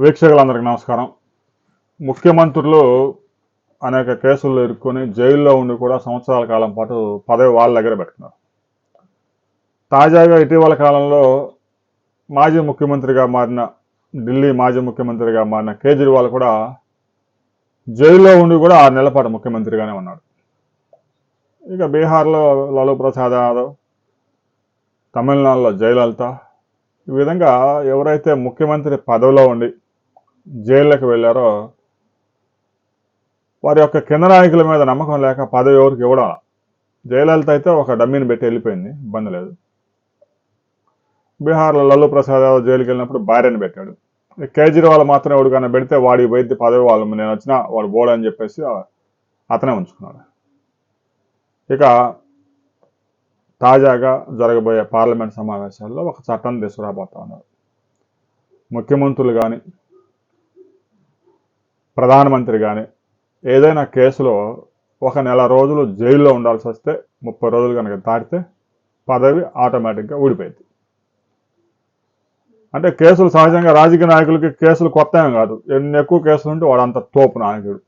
వీక్షకులందరికీ నమస్కారం. ముఖ్యమంత్రులు అనేక కేసుల్లో ఇరుక్కొని జైల్లో ఉండి కూడా సంవత్సరాల కాలం పాటు పదవి వాళ్ళ దగ్గర పెట్టుకున్నారు. తాజాగా ఇటీవల కాలంలో మాజీ ముఖ్యమంత్రిగా మారిన ఢిల్లీ మాజీ ముఖ్యమంత్రిగా మారిన కేజ్రీవాల్ కూడా జైల్లో ఉండి కూడా 6 నెలల పాటు ముఖ్యమంత్రిగానే ఉన్నాడు. ఇక బీహార్లో లాలూ ప్రసాద్ యాదవ్, తమిళనాడులో జయలలిత, ఈ విధంగా ఎవరైతే ముఖ్యమంత్రి పదవిలో ఉండి జైళ్ళకి వెళ్ళారో వారి యొక్క కింద నాయకుల మీద నమ్మకం లేక పదవి ఎవరికి ఇవ్వడం. జయలలిత అయితే ఒక డమ్మీని పెట్టి వెళ్ళిపోయింది, ఇబ్బంది లేదు. బీహార్లో లాలూ ప్రసాద్ యాదవ్ జైలుకి వెళ్ళినప్పుడు భార్యను పెట్టాడు. కేజ్రీవాల్ మాత్రం ఎవరికైనా పెడితే వాడికి వైద్య పదవి వాళ్ళు నేను వచ్చినా వాడు బోడని చెప్పేసి అతనే ఉంచుకున్నాడు. ఇక తాజాగా జరగబోయే పార్లమెంట్ సమావేశాల్లో ఒక చట్టం తీసుకురాబోతా ఉన్నారు. ముఖ్యమంత్రులు కానీ ప్రధానమంత్రి కానీ ఏదైనా కేసులో 1 నెల రోజులు జైల్లో ఉండాల్సి వస్తే 30 రోజులు కనుక దాటితే పదవి ఆటోమేటిక్గా ఊడిపోయింది. అంటే కేసులు సహజంగా రాజకీయ నాయకులకి కేసులు కొత్త ఏం కాదు. ఎన్ని ఎక్కువ కేసులు ఉంటే వాడంత తోపు నాయకుడు.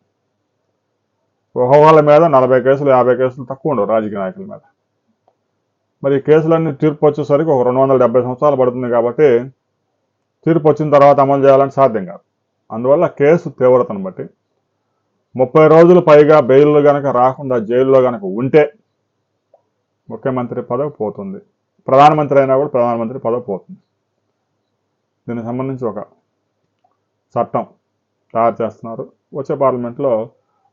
ఒక్కొక్కళ్ళ మీద 40 కేసులు 50 కేసులు తక్కువ ఉండవు రాజకీయ నాయకుల మీద. మరి ఈ కేసులన్నీ తీర్పు వచ్చేసరికి ఒక 270 సంవత్సరాలు పడుతుంది కాబట్టి తీర్పు వచ్చిన తర్వాత అమలు చేయాలని సాధ్యం కాదు. అందువల్ల కేసు తీవ్రతను బట్టి 30 రోజులు పైగా బెయిల్ కనుక రాకుండా జైల్లో కనుక ఉంటే ముఖ్యమంత్రి పదవి పోతుంది. ప్రధానమంత్రి అయినా కూడా ప్రధానమంత్రి పదవి పోతుంది. దీనికి సంబంధించి ఒక చట్టం తయారు చేస్తున్నారు. వచ్చే పార్లమెంట్లో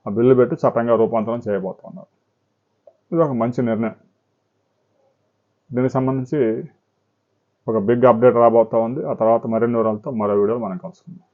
ఆ బిల్లు పెట్టి చట్టంగా రూపాంతరం చేయబోతున్నారు. ఇది ఒక మంచి నిర్ణయం. దీనికి సంబంధించి ఒక బిగ్ అప్డేట్ రాబోతా ఉంది. ఆ తర్వాత మరిన్ని వివరాలతో మరో వీడియోలో మనం కలుసుకుందాం.